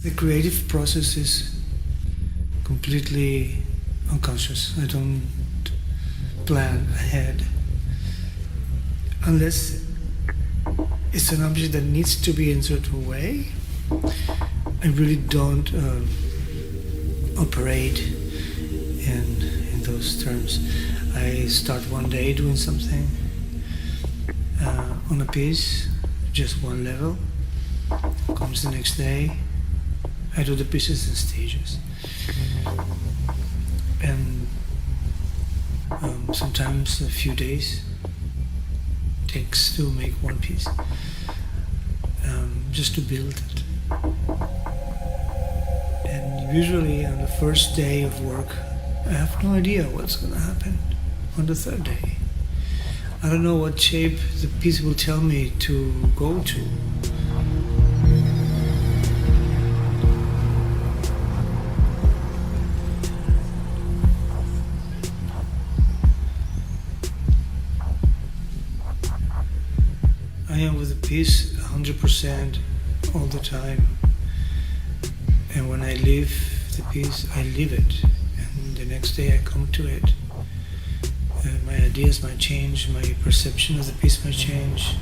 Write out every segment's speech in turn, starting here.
The creative process is completely unconscious. I don't plan ahead. Unless it's an object that needs to be in a certain way, I really don't operate in those terms. I start one day doing something on a piece, just one level. Comes the next day, I do the pieces in stages. And sometimes a few days takes to make one piece, just to build it. And usually on the first day of work, I have no idea what's going to happen on the third day. I don't know what shape the piece will tell me to go to. I am with the piece 100% all the time, and when I leave the piece, I leave it, and the next day I come to it. My ideas might change, my perception of the piece might change.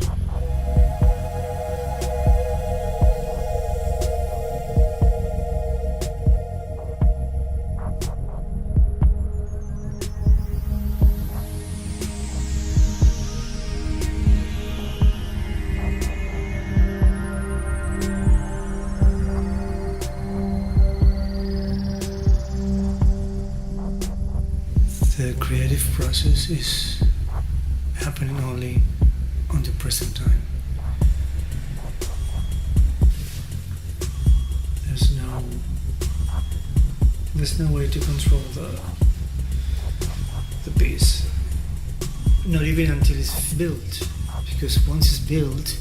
The creative process is happening only on the present time. There's no way to control the piece, not even until it's built, because once it's built,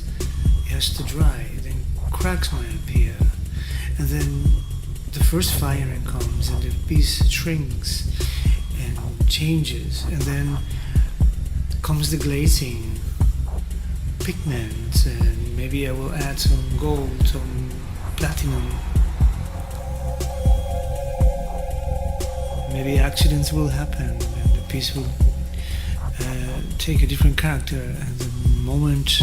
it has to dry, then cracks might appear, and then the first firing comes and the piece shrinks and changes, and then comes the glazing, pigment, and maybe I will add some gold, some platinum. Maybe accidents will happen and the piece will take a different character, and the moment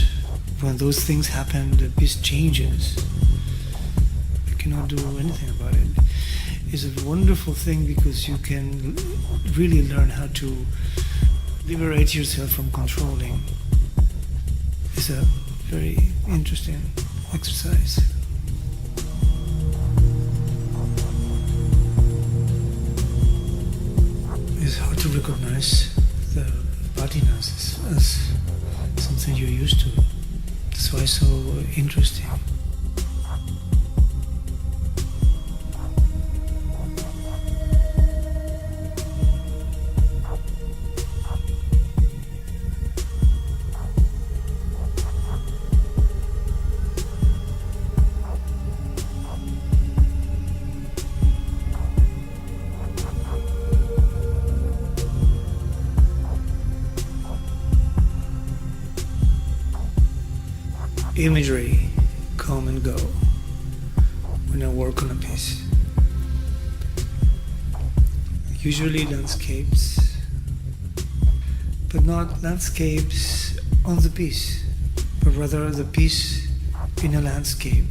when those things happen, the piece changes. I cannot do anything about it. It's a wonderful thing because you can really learn how to liberate yourself from controlling. It's a very interesting exercise. It's hard to recognize the patinas as something you're used to. That's why it's so interesting. Imagery come and go when I work on a piece. Usually landscapes, but not landscapes on the piece, but rather the piece in a landscape.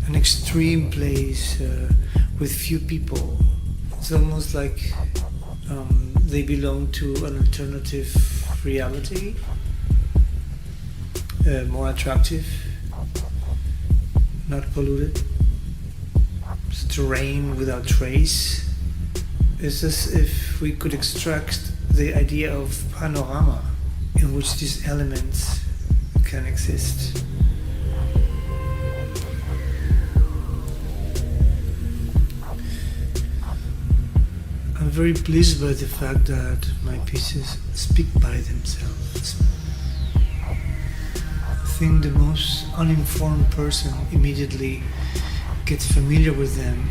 An extreme place with few people. It's almost like they belong to an alternative reality. More attractive, not polluted. It's terrain without trace. It's as if we could extract the idea of panorama in which these elements can exist. I'm very pleased by the fact that my pieces speak by themselves. I think the most uninformed person immediately gets familiar with them.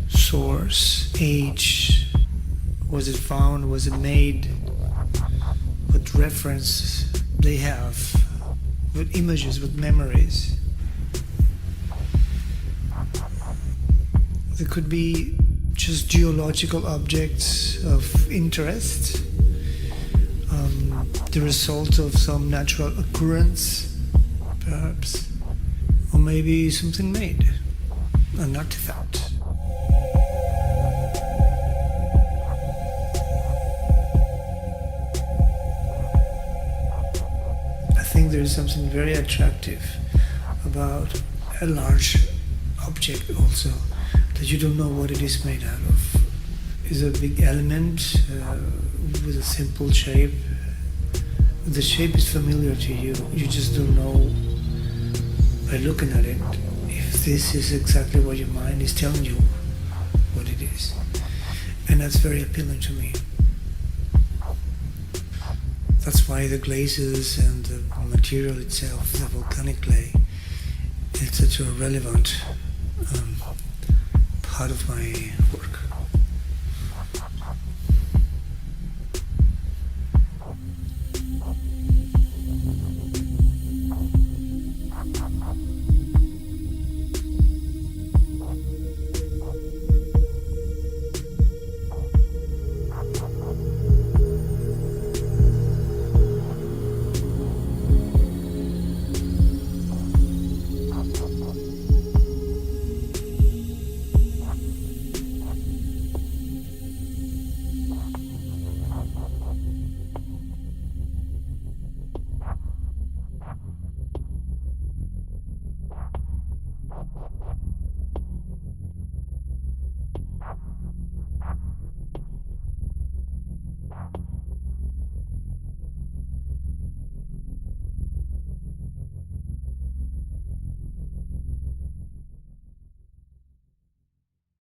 Source, age, was it found, was it made, what reference they have, what images, what memories. There could be just geological objects of interest, the result of some natural occurrence, perhaps, or maybe something made, an artifact. I think there is something very attractive about a large object also, that you don't know what it is made out of. It's a big element with a simple shape. The shape is familiar to you. You just don't know by looking at it if this is exactly what your mind is telling you what it is. And that's very appealing to me. That's why the glazes and the material itself, the volcanic clay, it's such a relevant part of my work.